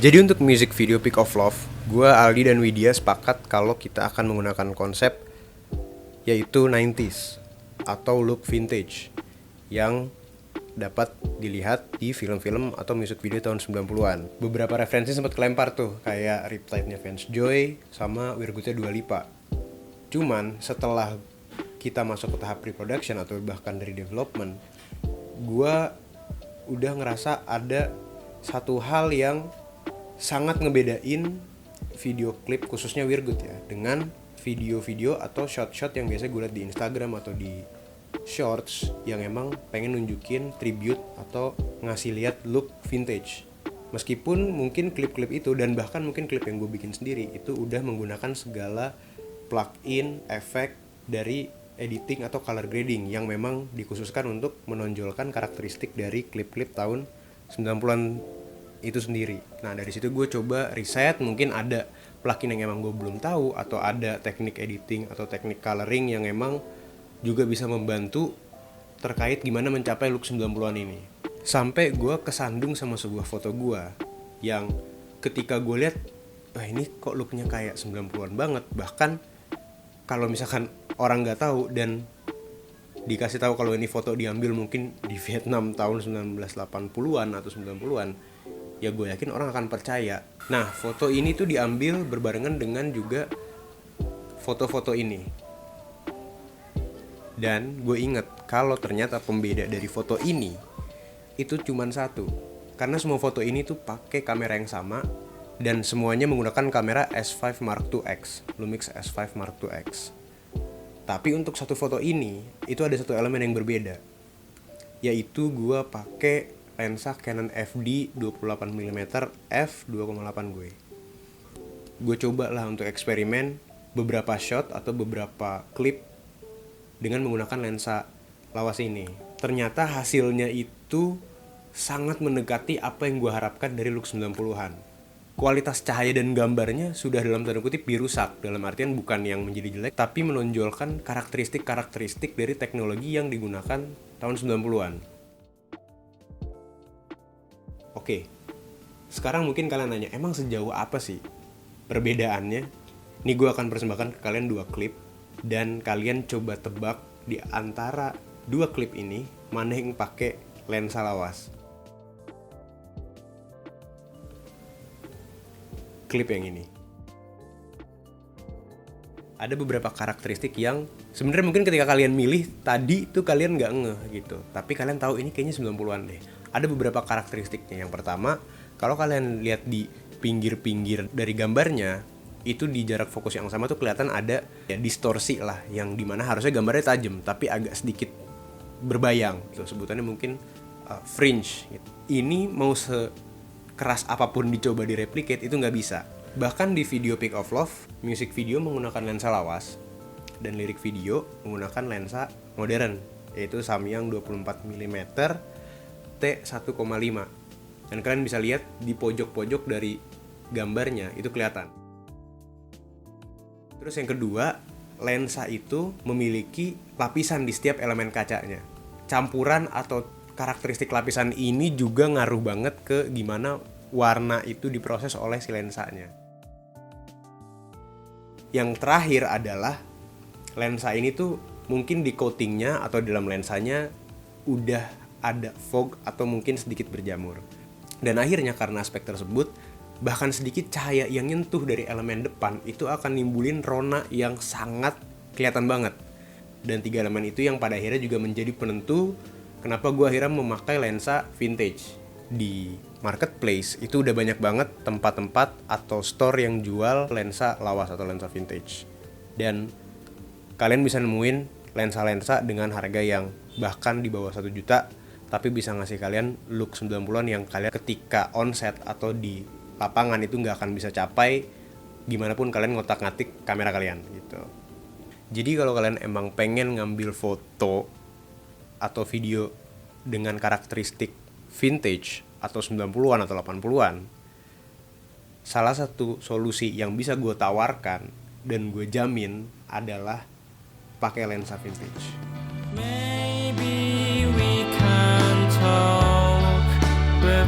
Jadi untuk music video Pick of Love, gue, Aldi, dan Widya sepakat kalau kita akan menggunakan konsep yaitu 90s atau look vintage yang dapat dilihat di film-film atau music video tahun 90-an. Beberapa referensi sempat kelempar tuh, kayak Riptide-nya Vance Joy sama We're Good-nya Dua Lipa. Cuman setelah kita masuk ke tahap pre-production atau bahkan dari development, gue udah ngerasa ada satu hal yang sangat ngebedain video klip khususnya We're Good ya dengan video-video atau shot-shot yang biasa gue liat di Instagram atau di shorts yang emang pengen nunjukin tribute atau ngasih lihat look vintage. Meskipun mungkin klip-klip itu dan bahkan mungkin klip yang gue bikin sendiri itu udah menggunakan segala plug-in, efek dari editing atau color grading yang memang dikhususkan untuk menonjolkan karakteristik dari klip-klip tahun 90-an itu sendiri. Nah dari situ gue coba riset, mungkin ada plugin yang emang gue belum tahu atau ada teknik editing atau teknik coloring yang emang juga bisa membantu terkait gimana mencapai look 90-an ini. Sampai gue kesandung sama sebuah foto gue yang ketika gue lihat, wah ini kok looknya kayak 90-an banget. Bahkan kalau misalkan orang gak tahu dan dikasih tahu kalau ini foto diambil mungkin di Vietnam tahun 1980-an atau 90-an, ya gue yakin orang akan percaya. Nah foto ini tuh diambil berbarengan dengan juga foto-foto ini. Dan gue inget kalau ternyata pembeda dari foto ini itu cuman satu. Karena semua foto ini tuh pakai kamera yang sama dan semuanya menggunakan kamera S5 Mark II X, Lumix S5 Mark II X. Tapi untuk satu foto ini itu ada satu elemen yang berbeda, yaitu gue pakai lensa Canon FD 28mm f2.8 gue. Gue coba lah untuk eksperimen beberapa shot atau beberapa klip dengan menggunakan lensa lawas ini. Ternyata hasilnya itu sangat mendekati apa yang gue harapkan dari look 90-an. Kualitas cahaya dan gambarnya sudah dalam tanda kutip dirusak, dalam artian bukan yang menjadi jelek, tapi menonjolkan karakteristik-karakteristik dari teknologi yang digunakan tahun 90-an. Oke, sekarang mungkin kalian nanya, emang sejauh apa sih perbedaannya? Ini gue akan persembahkan ke kalian 2 klip, dan kalian coba tebak di antara 2 klip ini mana yang pakai lensa lawas. Klip yang ini. Ada beberapa karakteristik yang sebenarnya mungkin ketika kalian milih tadi tuh kalian nggak ngeh gitu, tapi kalian tahu ini kayaknya 90-an deh. Ada beberapa karakteristiknya. Yang pertama, kalau kalian lihat di pinggir-pinggir dari gambarnya, itu di jarak fokus yang sama tuh kelihatan ada ya distorsi lah, yang dimana harusnya gambarnya tajam tapi agak sedikit berbayang gitu. Sebutannya mungkin fringe gitu. Ini mau sekeras apapun dicoba direplicate itu nggak bisa. Bahkan di video Pick of Love, music video menggunakan lensa lawas dan lirik video menggunakan lensa modern, yaitu Samyang 24mm T1,5. Dan kalian bisa lihat di pojok-pojok dari gambarnya itu kelihatan. Terus yang kedua, lensa itu memiliki lapisan di setiap elemen kacanya. Campuran atau karakteristik lapisan ini juga ngaruh banget ke gimana warna itu diproses oleh si lensanya. Yang terakhir adalah lensa ini tuh mungkin di coatingnya atau dalam lensanya udah ada fog atau mungkin sedikit berjamur. Dan akhirnya karena aspek tersebut, bahkan sedikit cahaya yang nyentuh dari elemen depan itu akan nimbulin rona yang sangat kelihatan banget. Dan 3 elemen itu yang pada akhirnya juga menjadi penentu kenapa gue akhirnya memakai lensa vintage. Di marketplace itu udah banyak banget tempat-tempat atau store yang jual lensa lawas atau lensa vintage. Dan kalian bisa nemuin lensa-lensa dengan harga yang bahkan di bawah 1 juta, tapi bisa ngasih kalian look 90-an yang kalian ketika on set atau di lapangan itu nggak akan bisa capai gimana pun kalian ngotak-ngatik kamera kalian gitu. Jadi kalau kalian emang pengen ngambil foto atau video dengan karakteristik vintage atau 90-an atau 80-an, salah satu solusi yang bisa gue tawarkan dan gue jamin adalah pakai lensa vintage. Maybe we can talk, but